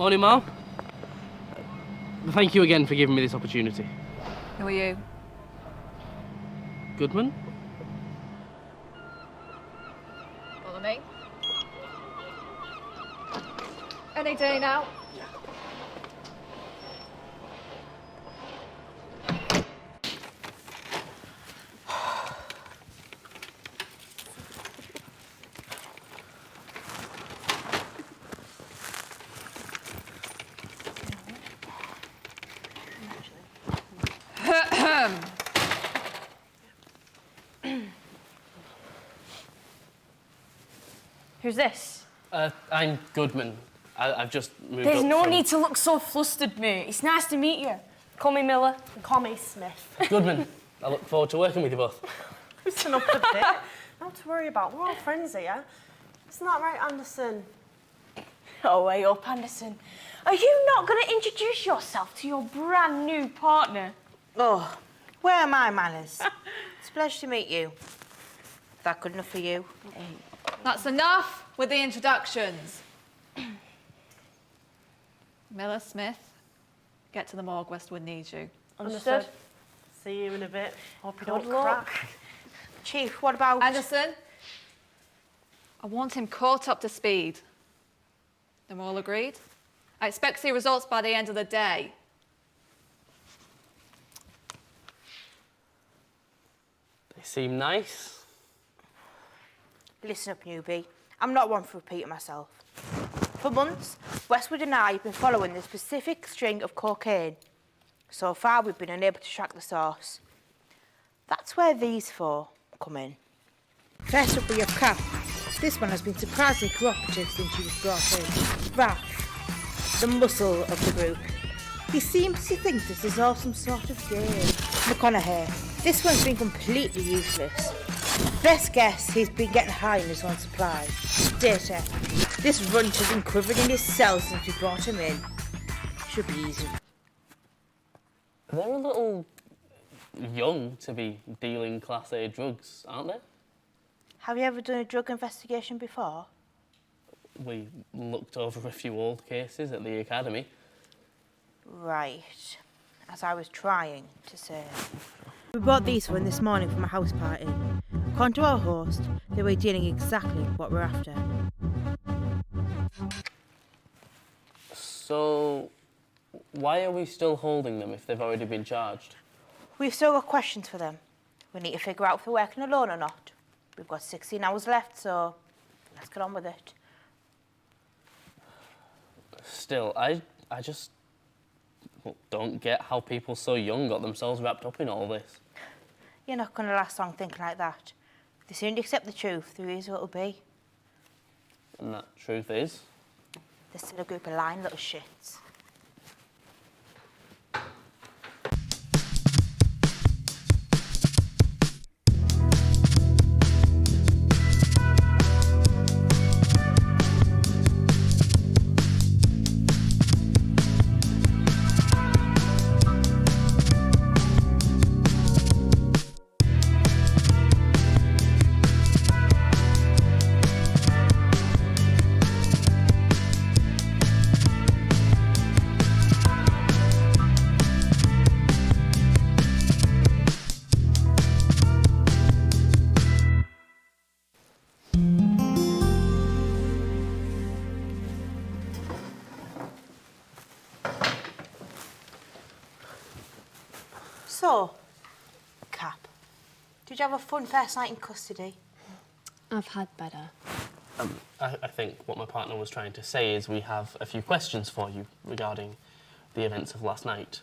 Morning, Mal. Thank you again for giving me this opportunity. Who are you? Goodman? Follow me. Any day now. Who's this? I'm Goodman. I've just moved There's up no from... need to look so flustered, mate. It's nice to meet you. Call me Miller and call me Smith. Goodman, I look forward to working with you both. Listen up a bit. Not to worry about. We're all friends here. Isn't that right, Anderson? Oh, way up, Anderson. Are you not going to introduce yourself to your brand new partner? Oh, where are my manners? It's a pleasure to meet you. Is that good enough for you? That's enough with the introductions. Miller, Smith, get to the morgue. Westwood needs you. Understood. See you in a bit. Hope you Good don't luck. crack. Chief, what about... Anderson, I want him caught up to speed. Then we're all agreed? I expect to see results by the end of the day. They seem nice. Listen up, newbie. I'm not one for repeating myself. For months, Westwood and I have been following this specific string of cocaine. So far, we've been unable to track the source. That's where these four come in. First up, we have Cap. This one has been surprisingly cooperative since she was brought in. Ralph, the muscle of the group. He seems to think this is all some sort of game. McConaughey, this one's been completely useless. Best guess, he's been getting high in his own supply. Data, this runt has been quivering in his cell since we brought him in. Should be easy. They're a little young to be dealing Class A drugs, aren't they? Have you ever done a drug investigation before? We looked over a few old cases at the academy. Right, as I was trying to say. We bought these for this morning from a house party. According to our host, they were dealing exactly what we're after. So, why are we still holding them if they've already been charged? We've still got questions for them. We need to figure out if they're working alone or not. We've got 16 hours left, so let's get on with it. Still, I just don't get how people so young got themselves wrapped up in all this. You're not going to last long thinking like that. The sooner you accept the truth, the easier it'll be. And that truth is? They're still a group of lying little shits. So, Cap, did you have a fun first night in custody? I've had better. I think what my partner was trying to say is we have a few questions for you regarding the events of last night.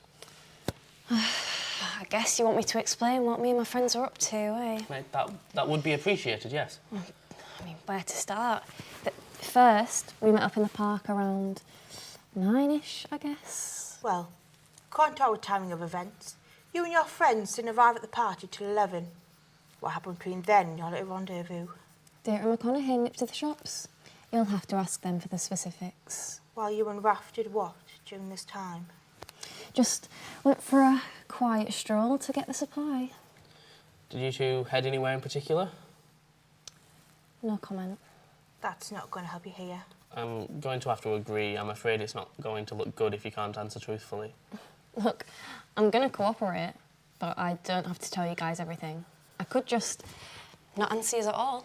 I guess you want me to explain what me and my friends are up to, eh? Mate, that would be appreciated, yes. I mean, where to start? But first, we met up in the park around 9-ish, I guess. Well, according to our timing of events, you and your friends didn't arrive at the party till 11. What happened between then and your little rendezvous? Deirdre and McConaughey nipped to the shops. You'll have to ask them for the specifics. While you and Raph did what during this time? Just went for a quiet stroll to get the supply. Did you two head anywhere in particular? No comment. That's not going to help you here. I'm going to have to agree. I'm afraid it's not going to look good if you can't answer truthfully. Look, I'm going to cooperate, but I don't have to tell you guys everything. I could just not answer you at all.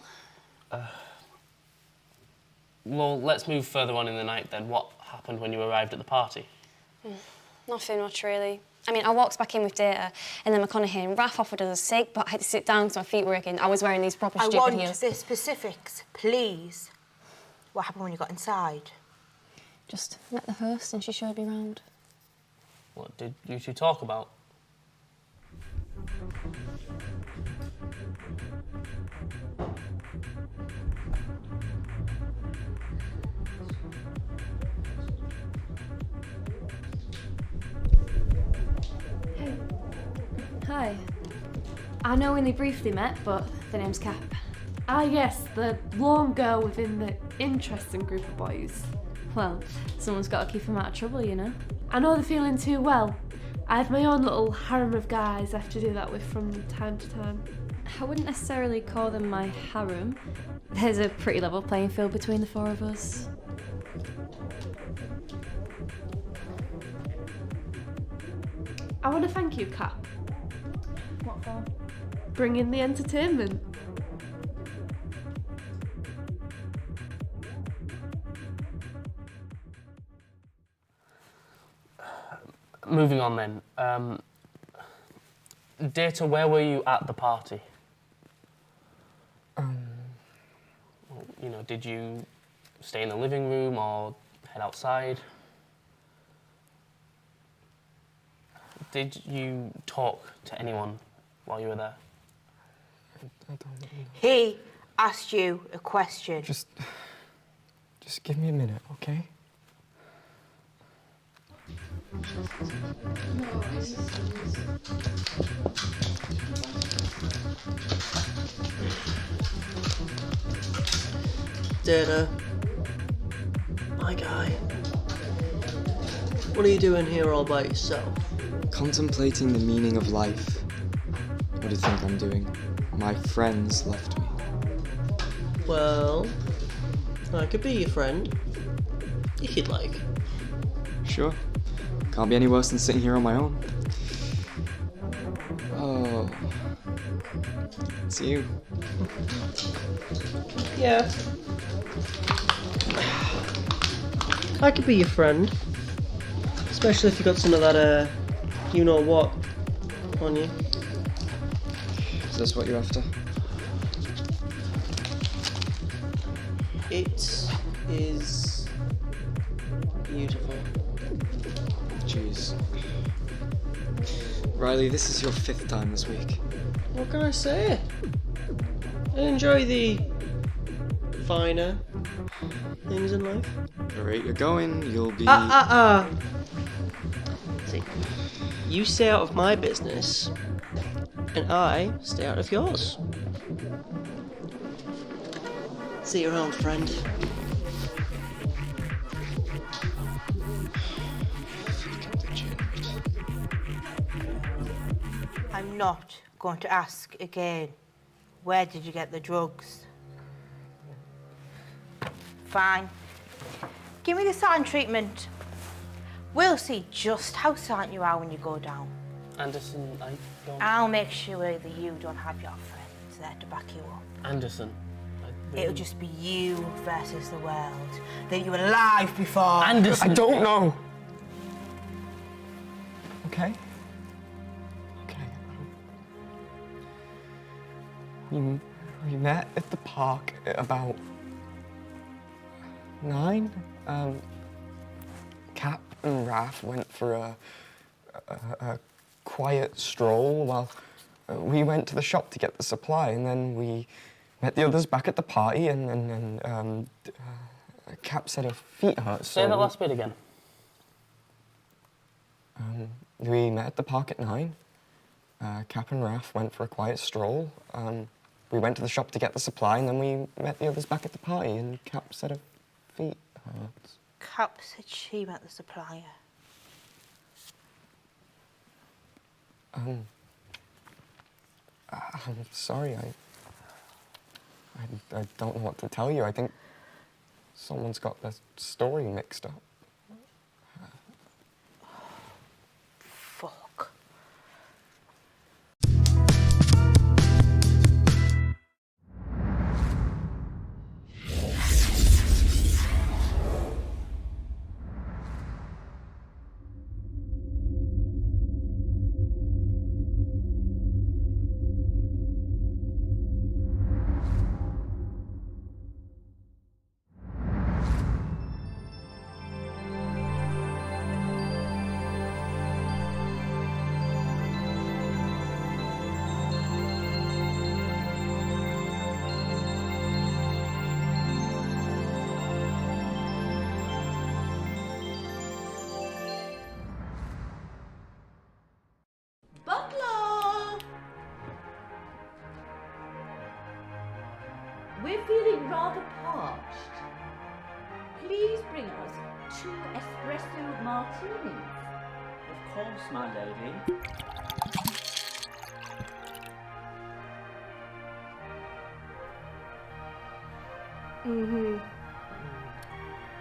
Well, let's move further on in the night then. What happened when you arrived at the party? Nothing much, really. I mean, I walked back in with Data, and then McConaughey and Raph offered us a cig, but I had to sit down because my feet were aching. I was wearing these proper stupid I want heels. the specifics, please. What happened when you got inside? Just met the host and she showed me round. What did you two talk about? Hi. I know we only briefly met, but the name's Cap. Ah yes, the lone girl within the interesting group of boys. Well, someone's got to keep him out of trouble, you know. I know the feeling too well. I have my own little harem of guys I have to do that with from time to time. I wouldn't necessarily call them my harem. There's a pretty level playing field between the four of us. I want to thank you, Cap. What for? Bringing the entertainment. Moving on then. Data, where were you at the party? Well, you know, did you stay in the living room or head outside? Did you talk to anyone while you were there? I don't know. He asked you a question. Just give me a minute, okay? Data, my guy, what are you doing here all by yourself? Contemplating the meaning of life. What do you think I'm doing? My friends left me. Well, I could be your friend, if you'd like. Sure. Can't be any worse than sitting here on my own. Oh. It's you. Yeah. I could be your friend. Especially if you got some of that, you-know-what on you. Is this what you're after? It is beautiful. Jeez. Riley, this is your 5th time this week. What can I say? I enjoy the finer things in life. The rate you're going, you'll be... See, you stay out of my business, and I stay out of yours. See you around, friend. I'm not going to ask again. Where did you get the drugs? Fine. Give me the satin treatment. We'll see just how satin you are when you go down. Anderson, I don't... I'll make sure that you don't have your friends there to back you up. Anderson, I really... It'll just be you versus the world. That you were alive before. Anderson! I don't know! Okay? Okay. We met at the park at about 9. Cap and Raph went for a quiet stroll while we went to the shop to get the supply, and then we met the others back at the party, and Cap said her feet hurt, so... Say that last bit again. We met at the park at 9. Cap and Raph went for a quiet stroll. We went to the shop to get the supply, and then we met the others back at the party, and Cap said her feet hurt. Cap said she met the supplier. I'm sorry, I don't know what to tell you. I think Someone's got the story mixed up. Fuck. Butler! We're feeling rather parched. Please bring us 2 espresso martinis. Of course, my lady.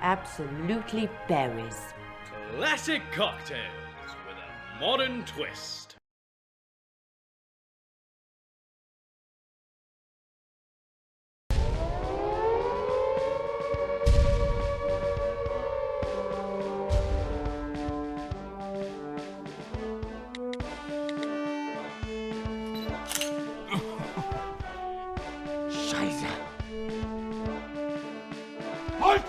Absolutely berries. Classic cocktails with a modern twist. Scheiße! Halt!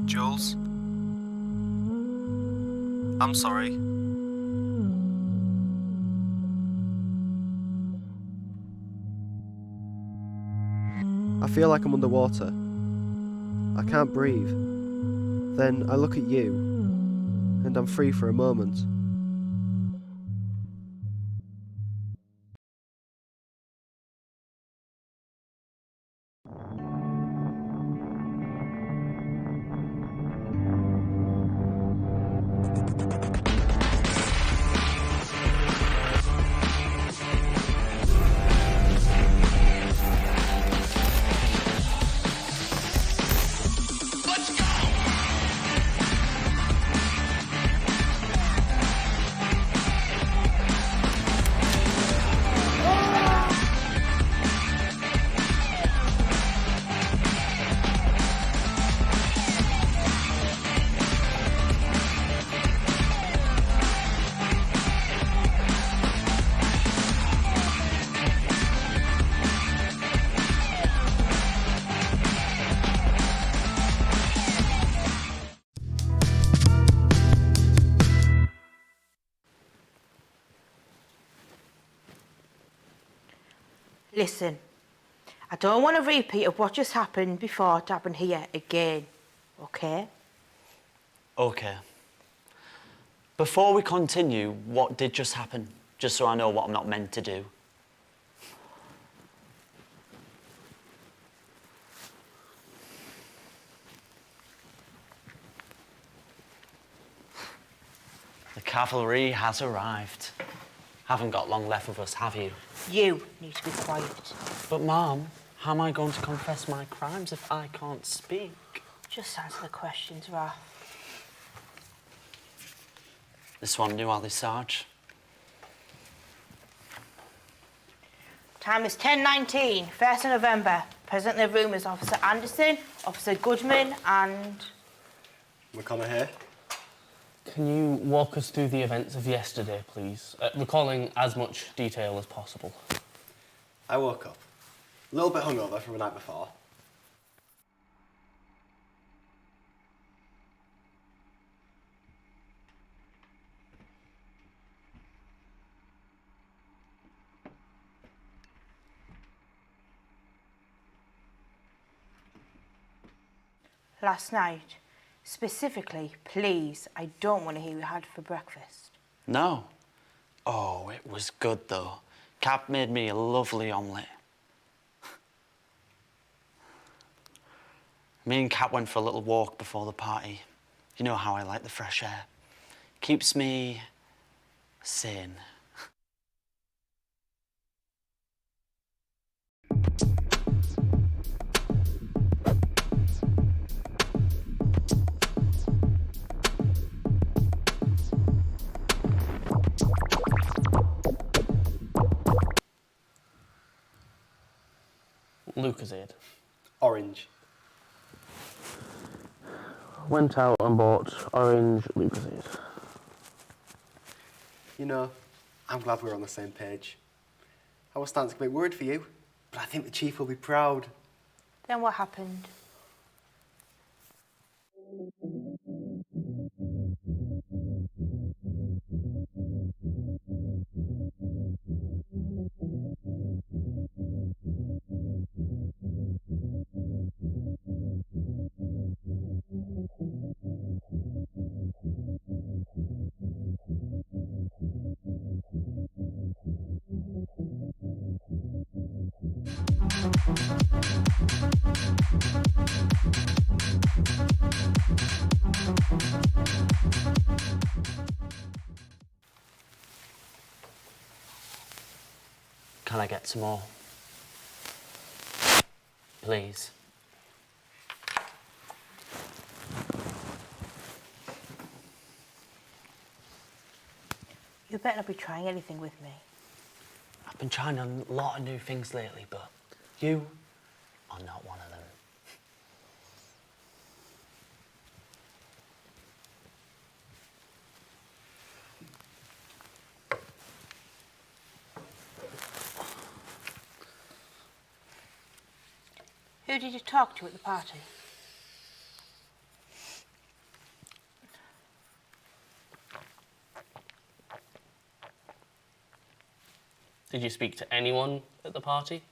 Jules? I'm sorry. I feel like I'm underwater. I can't breathe. Then I look at you, and I'm free for a moment. Listen, I don't want a repeat of what just happened before to happen here again, okay? Okay. Before we continue, what did just happen? Just so I know what I'm not meant to do. The cavalry has arrived. Haven't got long left of us, have you? You need to be quiet. But, Mum, how am I going to confess my crimes if I can't speak? Just answer the questions, Raph. This one knew Ali Sarge. Time is 10:19, 1st of November. Present in the room is Officer Anderson, Officer Goodman, and... McConaughey. Can you walk us through the events of yesterday, please? Recalling as much detail as possible. I woke up. A little bit hungover from the night before. Last night, specifically, please, I don't want to hear what you had for breakfast. No. Oh, it was good, though. Cap made me a lovely omelette. Me and Cap went for a little walk before the party. You know how I like the fresh air. Keeps me sane. Lucozade. Orange. Went out and bought orange Lucozade. You know, I'm glad we're on the same page. I was starting to get a bit worried for you, but I think the Chief will be proud. Then what happened? Can I get some more? Please. You better not be trying anything with me. I've been trying a lot of new things lately, but you are not one of them. Who did you talk to at the party? Did you speak to anyone at the party?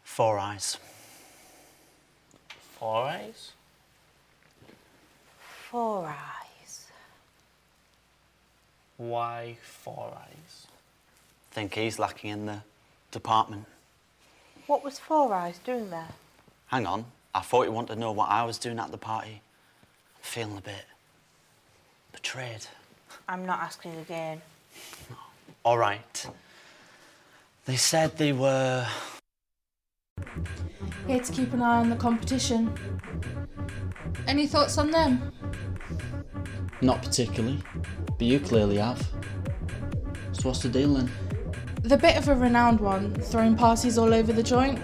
Four Eyes. Four Eyes? Four Eyes. Why Four Eyes? Think he's lacking in the department. What was Four Eyes doing there? Hang on, I thought you wanted to know what I was doing at the party. I'm feeling a bit betrayed. I'm not asking again. All right. They said they were... Here to keep an eye on the competition. Any thoughts on them? Not particularly, but you clearly have. So what's the deal then? The bit of a renowned one, throwing parties all over the joint,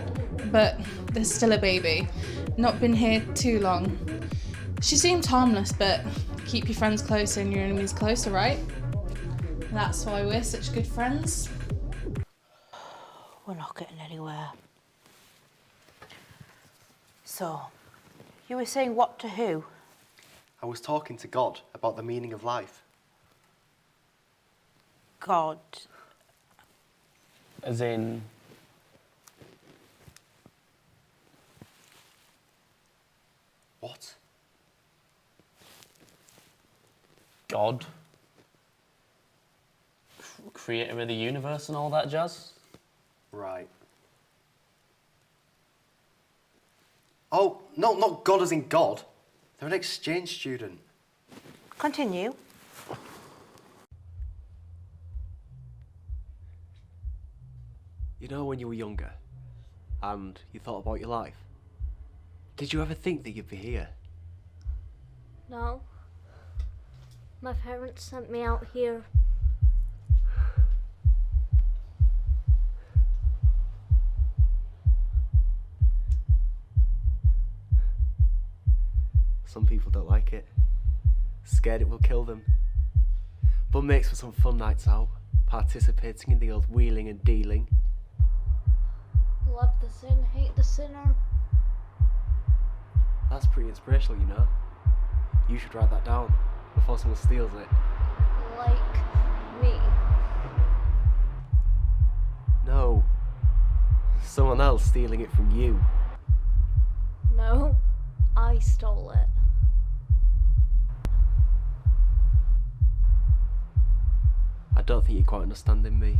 but there's still a baby. Not been here too long. She seemed harmless, but keep your friends closer and your enemies closer, right? That's why we're such good friends. We're not getting anywhere. So, you were saying what to who? I was talking to God about the meaning of life. God. As in... What? God? Creator of the universe and all that jazz? Right. Oh, no, not God as in God. They're an exchange student. Continue. You know when you were younger and you thought about your life? Did you ever think that you'd be here? No. My parents sent me out here. Some people don't like it. Scared it will kill them. But makes for some fun nights out, participating in the old wheeling and dealing. Love the sin, hate the sinner. That's pretty inspirational, you know. You should write that down before someone steals it. Like me. No. Someone else stealing it from you. No, I stole it. I don't think you're quite understanding me.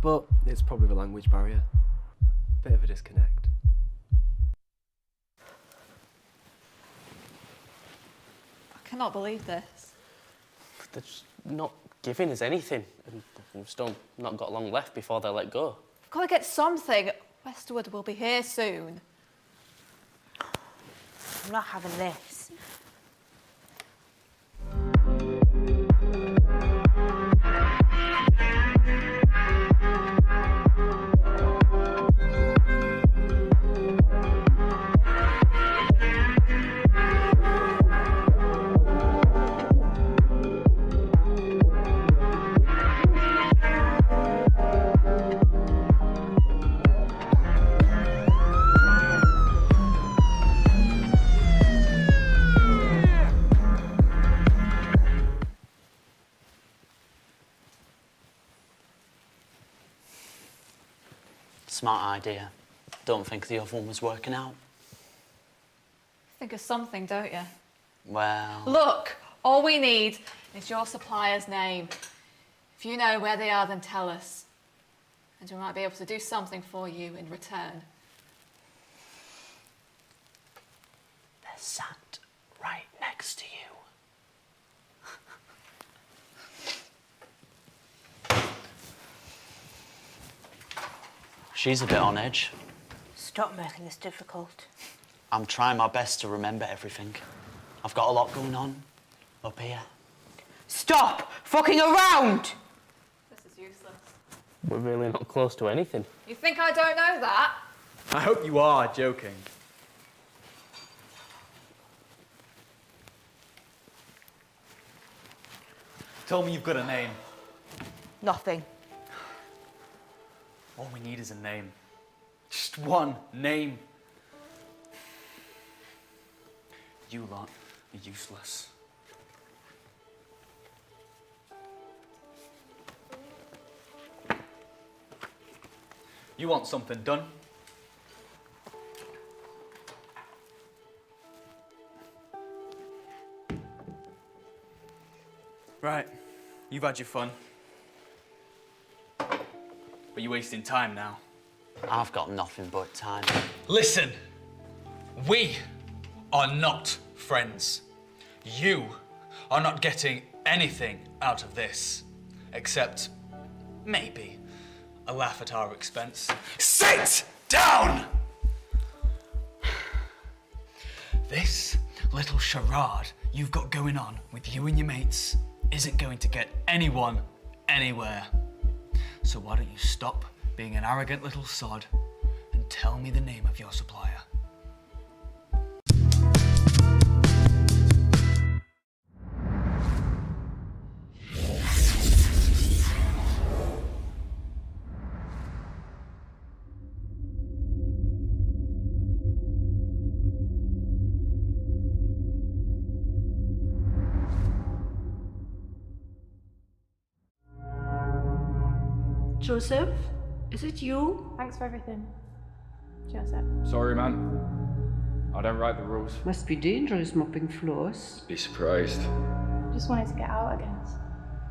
but it's probably the language barrier. Bit of a disconnect. I cannot believe this. They're just not giving us anything, and we've still not got long left before they let go. We've got to get something. Westwood will be here soon. I'm not having this. Smart idea. Don't think the other one was working out. Think of something, don't you? Well... Look, all we need is your supplier's name. If you know where they are, then tell us. And we might be able to do something for you in return. They're sat right next to you. She's a bit on edge. Stop making this difficult. I'm trying my best to remember everything. I've got a lot going on up here. Stop fucking around! This is useless. We're really not close to anything. You think I don't know that? I hope you are joking. Tell me you've got a name. Nothing. All we need is a name. Just one name. You lot are useless. You want something done? Right, you've had your fun. But you're wasting time now. I've got nothing but time. Listen, we are not friends. You are not getting anything out of this, except maybe a laugh at our expense. Sit down! This little charade you've got going on with you and your mates isn't going to get anyone anywhere. So why don't you stop being an arrogant little sod and tell me the name of your supplier? Joseph, is it you? Thanks for everything, Joseph. Sorry, man. I don't write the rules. Must be dangerous mopping floors. Be surprised. Just wanted to get out, I guess.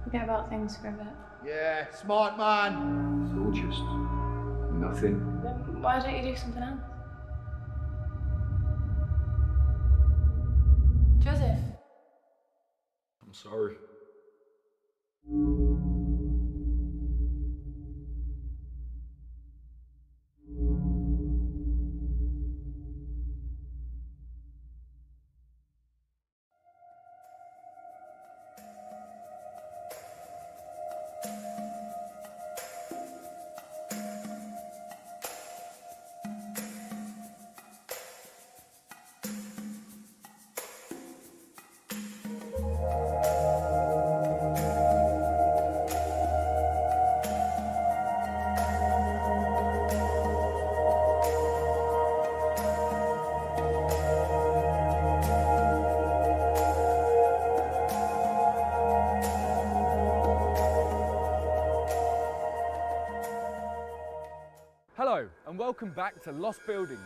Forget about things for a bit. Yeah, smart man. It's all just nothing. Then why don't you do something else? Joseph. I'm sorry. Hello, and welcome back to Lost Buildings.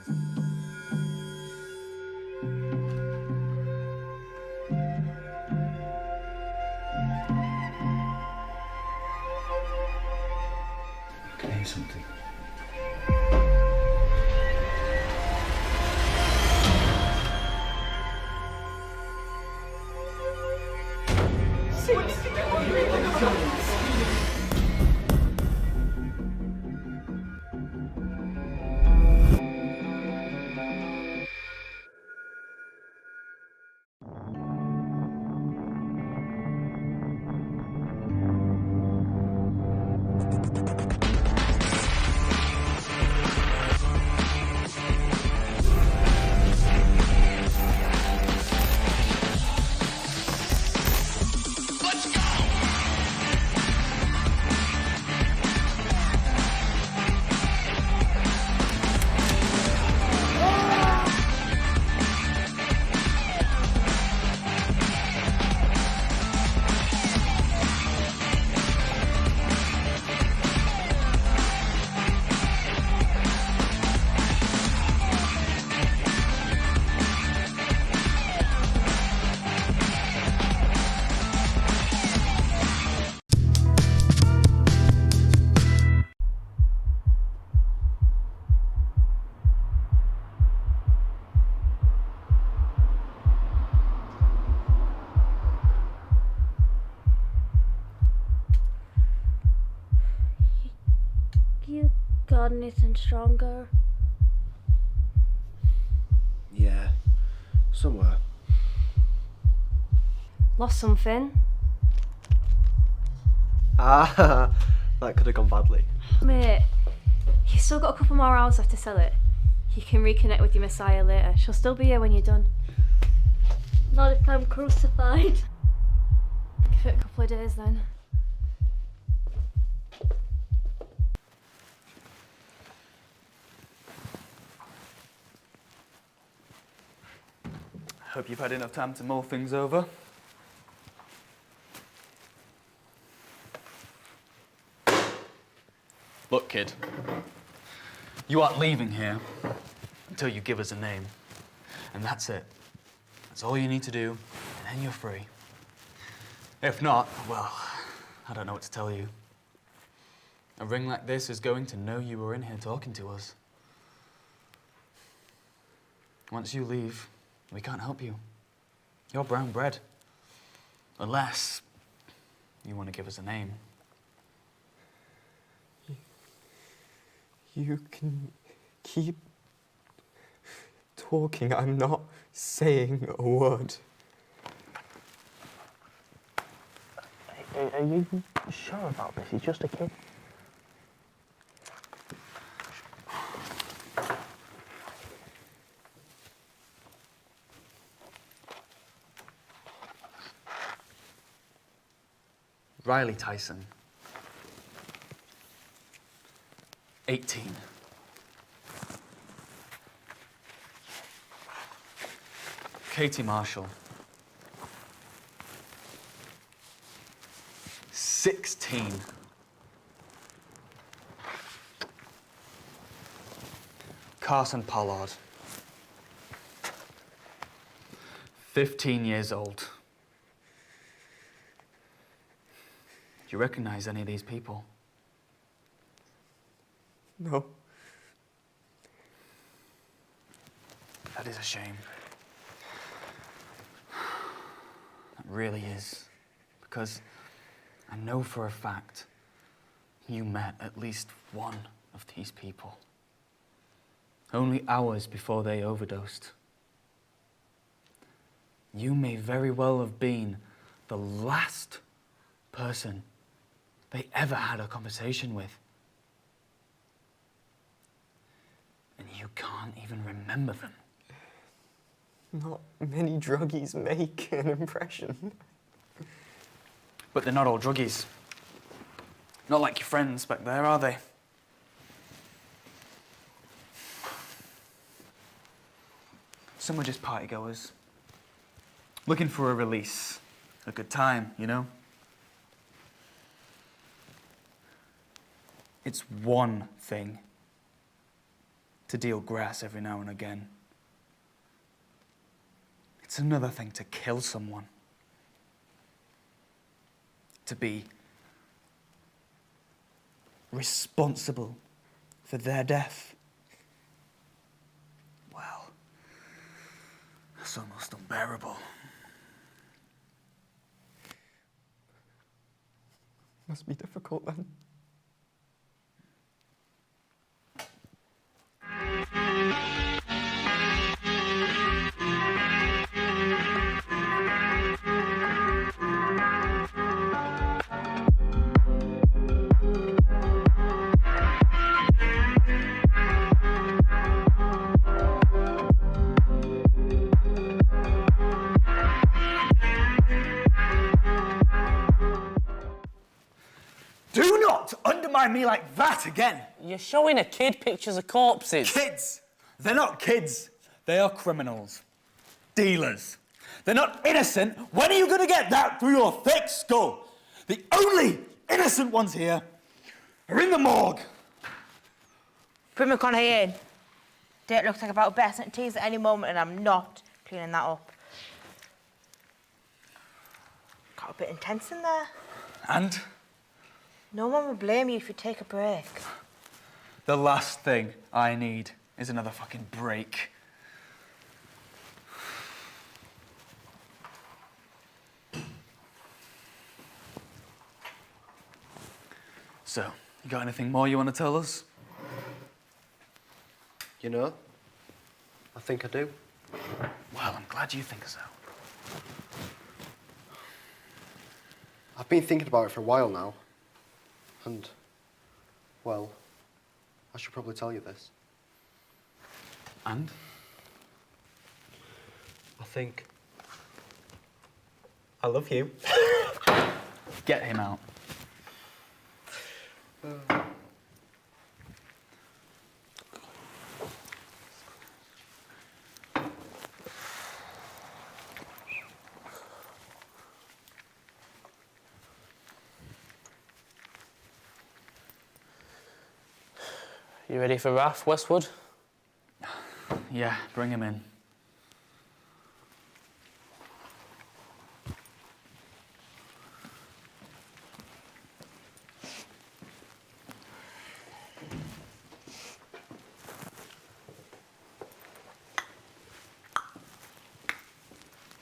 got anything stronger? Yeah, somewhere. Lost something? Ah, that could have gone badly. Mate, you've still got a couple more hours left to sell it. You can reconnect with your Messiah later. She'll still be here when you're done. Not if I'm crucified. Give it a couple of days then. Hope you've had enough time to mull things over. Look, kid. You aren't leaving here until you give us a name. And that's it. That's all you need to do, and then you're free. If not, well, I don't know what to tell you. A ring like this is going to know you were in here talking to us. Once you leave, we can't help you. You're brown bread. Unless you want to give us a name. You can keep talking. I'm not saying a word. Are you sure about this? He's just a kid. Riley Tyson. 18. Katie Marshall. 16. Carson Pollard. 15 years old. Do you recognize any of these people? No. That is a shame. That really is. Because I know for a fact you met at least one of these people. Only hours before they overdosed. You may very well have been the last person they ever had a conversation with. And you can't even remember them. Not many druggies make an impression. But they're not all druggies. Not like your friends back there, are they? Some are just partygoers. Looking for a release. A good time, you know? It's one thing to deal grass every now and again. It's another thing to kill someone. To be responsible for their death. Well, that's almost unbearable. Must be difficult then. Do not undermine me like that again! You're showing a kid pictures of corpses. Kids! They're not kids. They are criminals. Dealers. They're not innocent. When are you going to get that through your thick skull? The only innocent ones here are in the morgue. Bring McConaughey in. Date looks like about to burst into tears at any moment, and I'm not cleaning that up. Got a bit intense in there. And No one will blame you if you take a break. the last thing I need is another fucking break. So, you got anything more you want to tell us? You know, I think I do. Well, I'm glad you think so. I've been thinking about it for a while now. And, well, I should probably tell you this. And? I think I love you. Get him out. You ready for Raph, Westwood? Yeah, bring him in.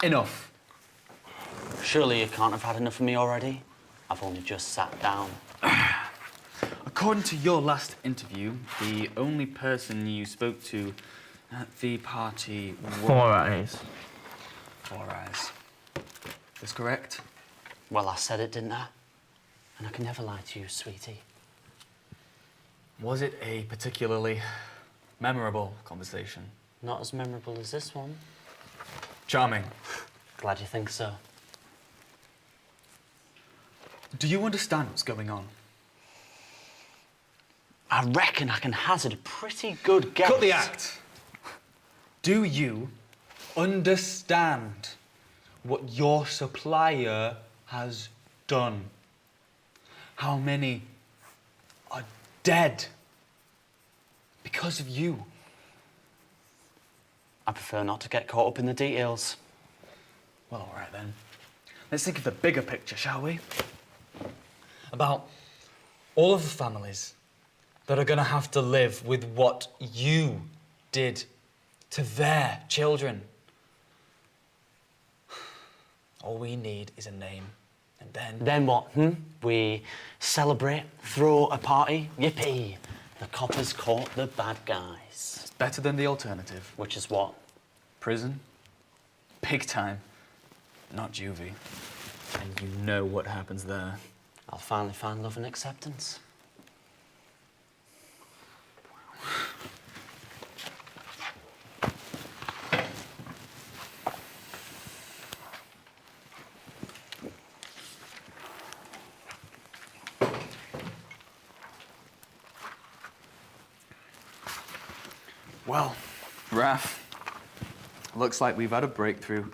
Enough. Surely you can't have had enough of me already? I've only just sat down. According to your last interview, the only person you spoke to at the party was... Four Eyes. Four Eyes. That's correct? Well, I said it, didn't I? And I can never lie to you, sweetie. Was it a particularly memorable conversation? Not as memorable as this one. Charming. Glad you think so. Do you understand what's going on? I reckon I can hazard a pretty good guess. Cut the act. Do you understand what your supplier has done? How many are dead because of you? I prefer not to get caught up in the details. Well, all right then. Let's think of the bigger picture, shall we? About all of the families that are going to have to live with what you did to their children. All we need is a name, and then... Then what, We celebrate, throw a party, yippee! The coppers caught the bad guys. It's better than the alternative. Which is what? Prison. Big time. Not juvie. And you know what happens there. I'll finally find love and acceptance. Well, Raph, looks like we've had a breakthrough.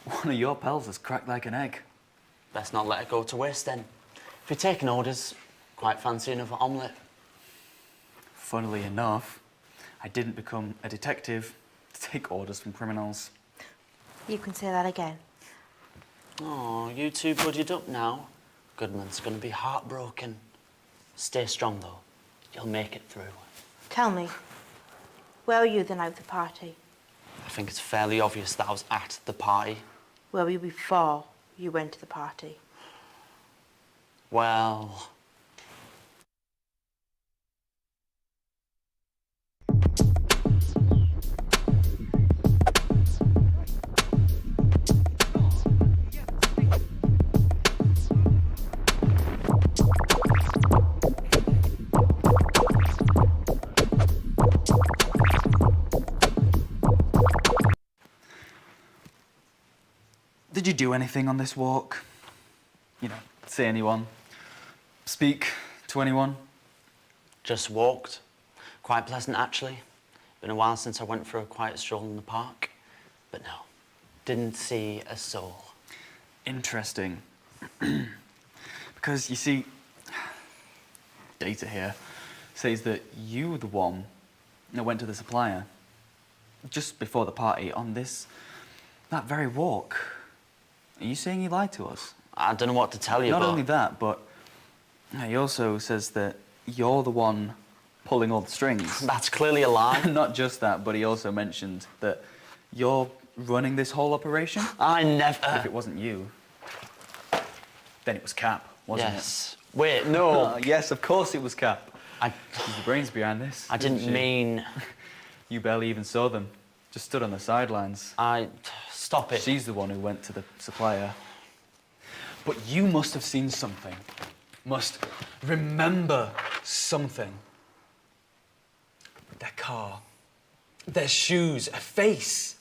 One of your pals has cracked like an egg. Best not let it go to waste then. If you're taking orders, quite fancy another omelette. Funnily enough, I didn't become a detective to take orders from criminals. You can say that again. Oh, you two buddied up now. Goodman's gonna be heartbroken. Stay strong though. You'll make it through. Tell me, where were you the night of the party? I think it's fairly obvious that I was at the party. Where were you before you went to the party? Well... Did you do anything on this walk? You know, see anyone? Speak to anyone? Just walked. Quite pleasant, actually. Been a while since I went for a quiet stroll in the park. But no, didn't see a soul. Interesting. Because, you see, data here says that you were the one that went to the supplier just before the party on that very walk. Are you saying he lied to us? I don't know what to tell you, Not but... only that, but he also says that you're the one pulling all the strings. That's clearly a lie. Not just that, but he also mentioned that you're running this whole operation. I never... If it wasn't you, then it was Cap, wasn't Yes. Wait, no. Yes, of course it was Cap. He's the brains behind this. I didn't mean... You barely even saw them. Just stood on the sidelines. Stop it. She's the one who went to the supplier. But you must have seen something. Must remember something. Their car. Their shoes. A face.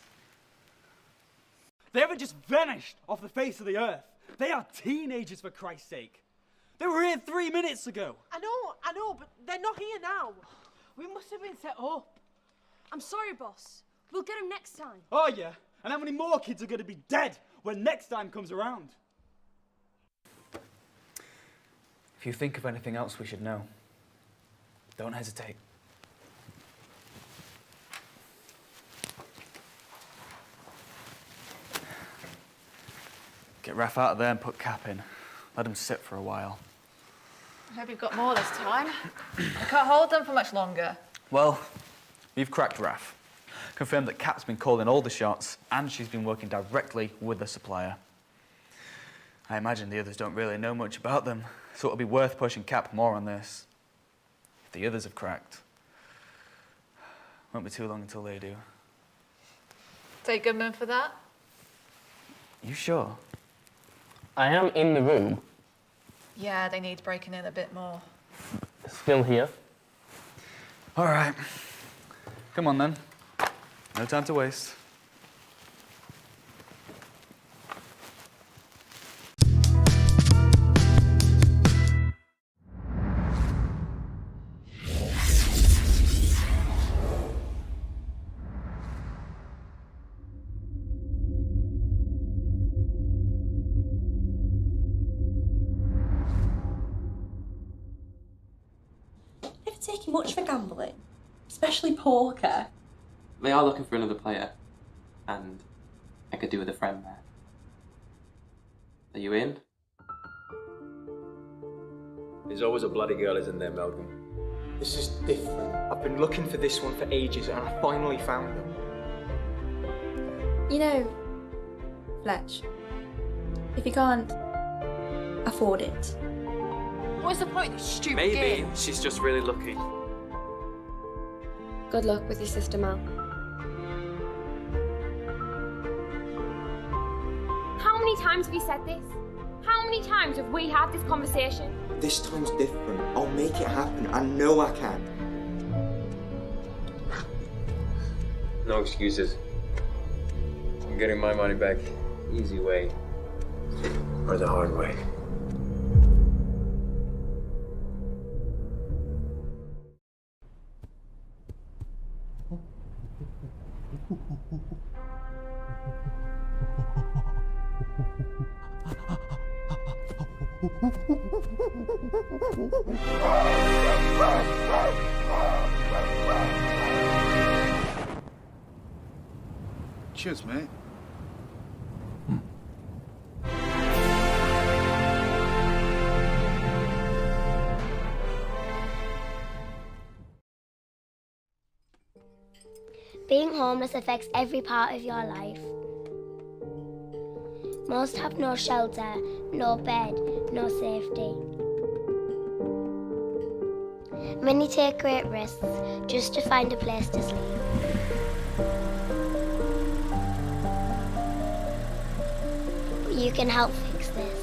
They haven't just vanished off the face of the earth. They are teenagers, for Christ's sake. They were here 3 minutes ago. I know, but they're not here now. We must have been set up. I'm sorry, boss. We'll get them next time. Oh, yeah. And how many more kids are going to be dead when next time comes around? If you think of anything else we should know, don't hesitate. Get Raph out of there and put Cap in. Let him sit for a while. I hope you've got more this time. I can't hold them for much longer. Well, we've cracked Raph. Confirmed that Cap's been calling all the shots and she's been working directly with the supplier. I imagine the others don't really know much about them, so it'll be worth pushing Cap more on this. If the others have cracked, won't be too long until they do. Take Goodman for that? You sure? I am in the room. Yeah, they need breaking in a bit more. Still here. All right. Come on then. No time to waste. Never taken much for gambling, especially poker. They are looking for another player, and I could do with a friend there. Are you in? There's always a bloody girl, isn't there, Malcolm? This is different. I've been looking for this one for ages and I finally found him. You know, Fletch, if you can't afford it. What's the point of this stupid Maybe game? she's just really lucky. Good luck with your sister, Mal. How many times have you said this? How many times have we had this conversation? This time's different. I'll make it happen. I know I can. No excuses. I'm getting my money back. Easy way. Or the hard way. Cheers, mate. Being homeless affects every part of your life. Most have no shelter, no bed, no safety. Many take great risks just to find a place to sleep. But you can help fix this.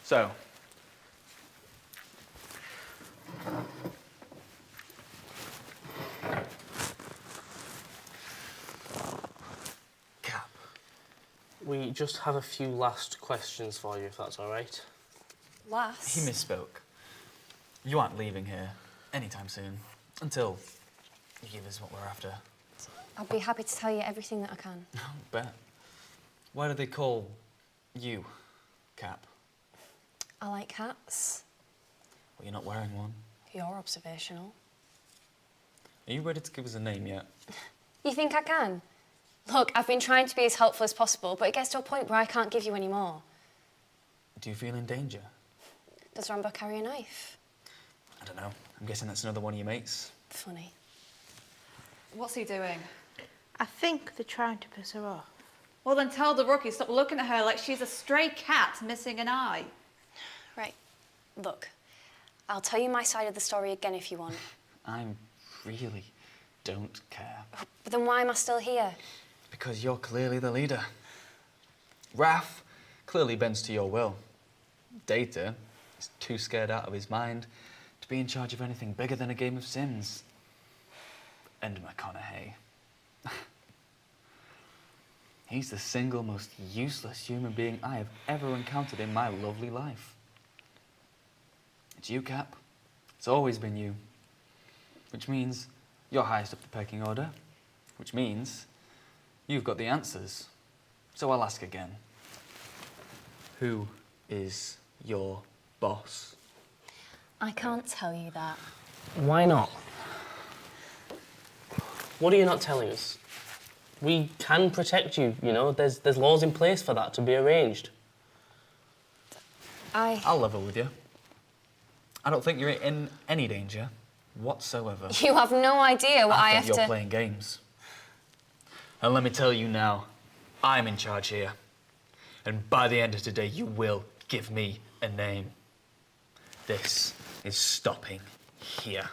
So, We just have a few last questions for you, if that's all right. Last? He misspoke. You aren't leaving here anytime soon, until you give us what we're after. I'll be happy to tell you everything that I can. I'll bet. Why do they call you Cap? I like cats. Well, you're not wearing one. You're observational. Are you ready to give us a name yet? You think I can? Look, I've been trying to be as helpful as possible, but it gets to a point where I can't give you any more. Do you feel in danger? Does Rambo carry a knife? I don't know. I'm guessing that's another one of your mates. Funny. What's he doing? I think they're trying to piss her off. Well, then tell the rookie stop looking at her like she's a stray cat missing an eye. Right. Look, I'll tell you my side of the story again if you want. I really don't care. But then why am I still here? Because you're clearly the leader. Raph clearly bends to your will. Data is too scared out of his mind to be in charge of anything bigger than a game of Sims. And McConaughey. He's the single most useless human being I have ever encountered in my lovely life. It's you, Cap. It's always been you. Which means you're highest up the pecking order. Which means you've got the answers. So I'll ask again. Who is your boss? I can't tell you that. Why not? What are you not telling us? We can protect you, you know. There's laws in place for that to be arranged. I'll level with you. I don't think you're in any danger whatsoever. You have no idea what I think have you're to... playing games. And let me tell you now, I'm in charge here. And by the end of today, you will give me a name. This is stopping here.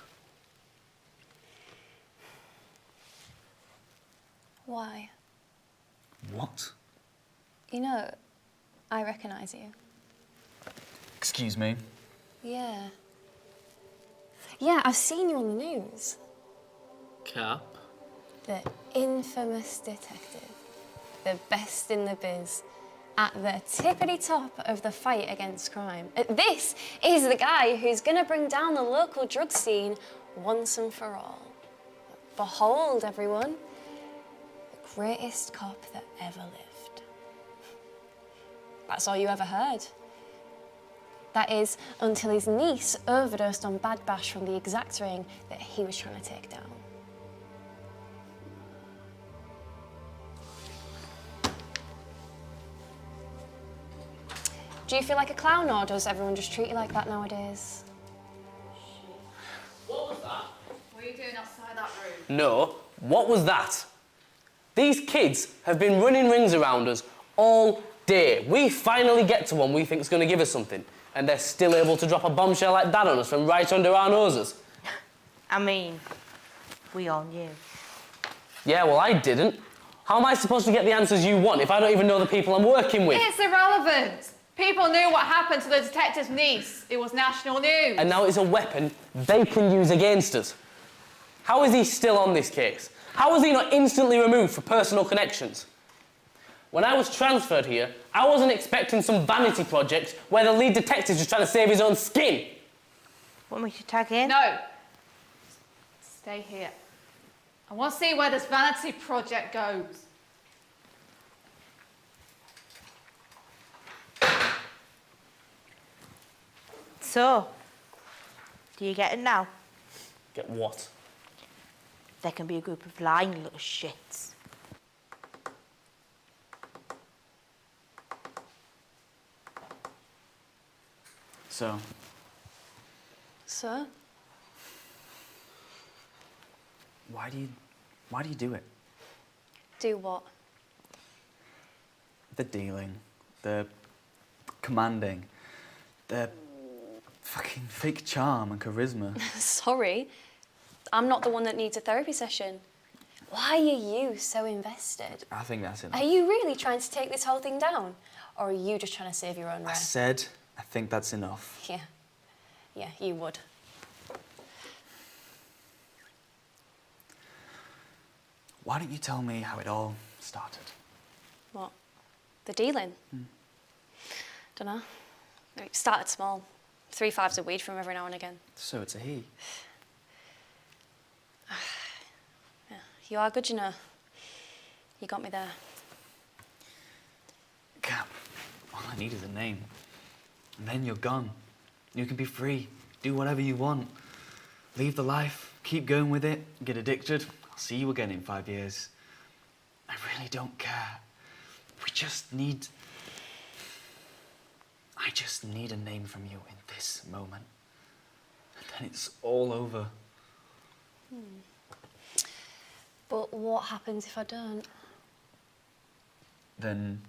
Why? What? You know, I recognise you. Excuse me? Yeah. Yeah, I've seen you on the news. Cap? The infamous detective. The best in the biz. At the tippity top of the fight against crime. This is the guy who's gonna bring down the local drug scene once and for all. Behold, everyone. The greatest cop that ever lived. That's all you ever heard. That is, until his niece overdosed on Bad Bash from the exact ring that he was trying to take down. Do you feel like a clown, or does everyone just treat you like that nowadays? What was that? What are you doing outside that room? No, what was that? These kids have been running rings around us all day. We finally get to one we think is going to give us something, and they're still able to drop a bombshell like that on us from right under our noses. I mean, we all knew. Yeah, well, I didn't. How am I supposed to get the answers you want if I don't even know the people I'm working with? It's irrelevant. People knew what happened to the detective's niece. It was national news. And now it's a weapon they can use against us. How is he still on this case? How was he not instantly removed for personal connections? When I was transferred here, I wasn't expecting some vanity project where the lead detective's just trying to save his own skin. Want me to tag in? No. Stay here. I want to see where this vanity project goes. So, do you get it now? Get what? There can be a group of lying little shits. So? So? Why do you do it? Do what? The dealing, the commanding, the fucking fake charm and charisma. Sorry, I'm not the one that needs a therapy session. Why are you so invested? I think that's enough. Are you really trying to take this whole thing down? Or are you just trying to save your own I rest? said I think that's enough. Yeah. Yeah, you would. Why don't you tell me how it all started? What? The dealing? Dunno. It started small. 3 5s of weed from every now and again. So it's a he. Yeah, you are good, you know. You got me there. Cap, all I need is a name. And then you're gone. You can be free. Do whatever you want. Leave the life. Keep going with it. Get addicted. I'll see you again in 5 years. I really don't care. We just need... I just need a name from you in this moment. And then it's all over. But what happens if I don't? Then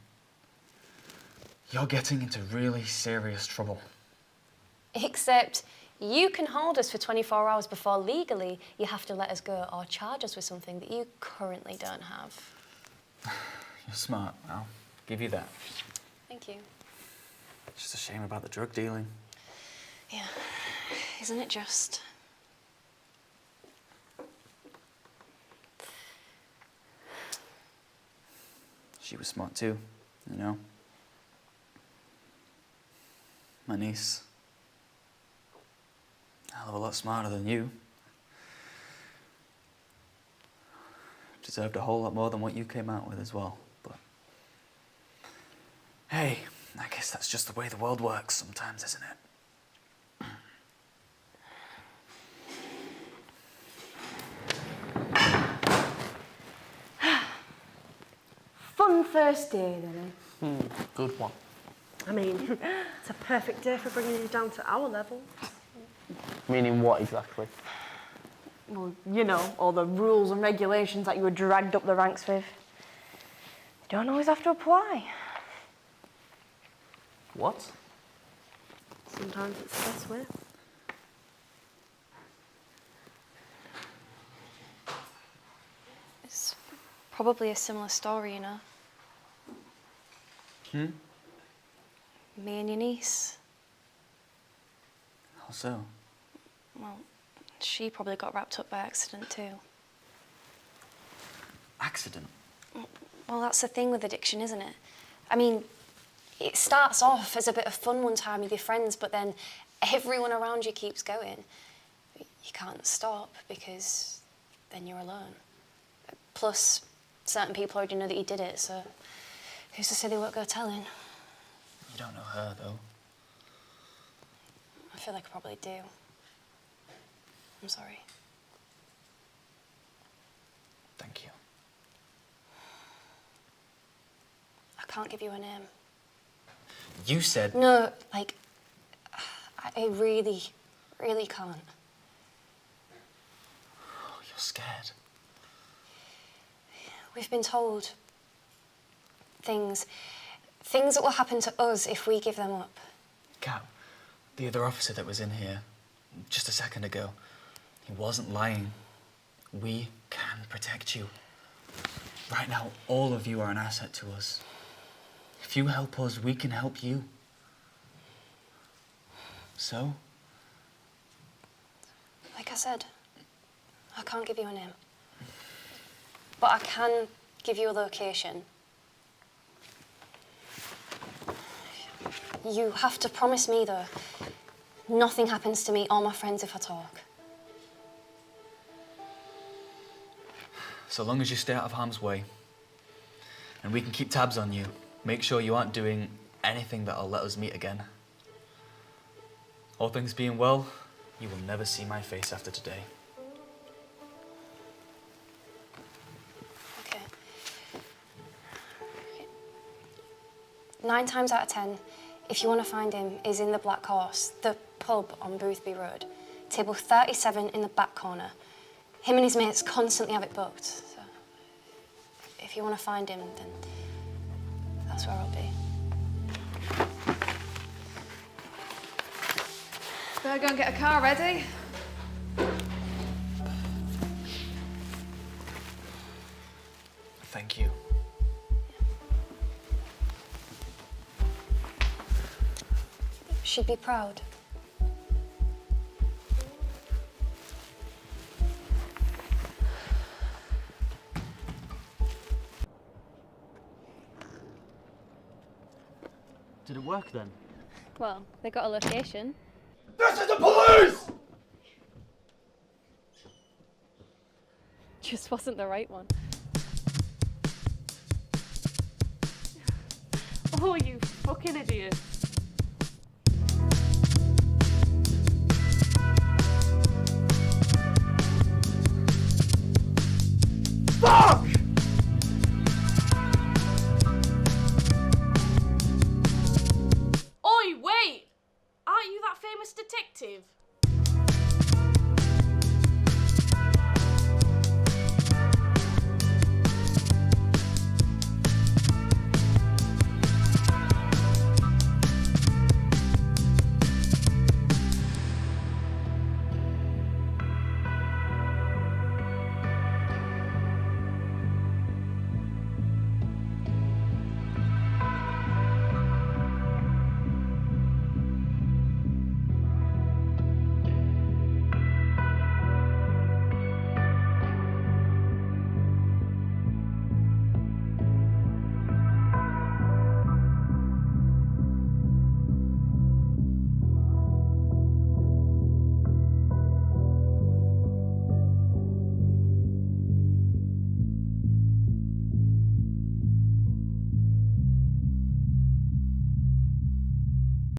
you're getting into really serious trouble. Except you can hold us for 24 hours before legally you have to let us go or charge us with something that you currently don't have. You're smart, I'll give you that. Thank you. Just a shame about the drug dealing. Yeah, isn't it just? She was smart too, you know? My niece. A hell of a lot smarter than you. Deserved a whole lot more than what you came out with as well, but... Hey, I guess that's just the way the world works sometimes, isn't it? Fun first day, then, eh? Good one. I mean, it's a perfect day for bringing you down to our level. Meaning what exactly? Well, you know, all the rules and regulations that you were dragged up the ranks with. You don't always have to apply. What? Sometimes it's the best way. It's probably a similar story, you know. Me and your niece. How so? Well, she probably got wrapped up by accident too. Accident? Well, that's the thing with addiction, isn't it? I mean, it starts off as a bit of fun one time with your friends, but then everyone around you keeps going. You can't stop because then you're alone. Plus, certain people already know that you did it, so who's to say they won't go telling? You don't know her, though. I feel like I probably do. I'm sorry. Thank you. I can't give you a name. You said... No, like, I really, really can't. Oh, you're scared. We've been told things that will happen to us if we give them up. Cap, the other officer that was in here just a second ago, he wasn't lying. We can protect you. Right now, all of you are an asset to us. If you help us, we can help you. So? Like I said, I can't give you a name. But I can give you a location. You have to promise me, though, nothing happens to me or my friends if I talk. So long as you stay out of harm's way, and we can keep tabs on you, make sure you aren't doing anything that'll let us meet again. All things being well, you will never see my face after today. Okay. 9 times out of 10, if you want to find him, is in the Black Horse, the pub on Boothby Road. Table 37 in the back corner. Him and his mates constantly have it booked. So if you want to find him, then that's where I'll be. Better go and get a car ready. Thank you. She'd be proud. Did it work then? Well, they got a location. This is the police! Just wasn't the right one. Oh, you fucking idiot. Fuck! Oi, wait! Aren't you that famous detective?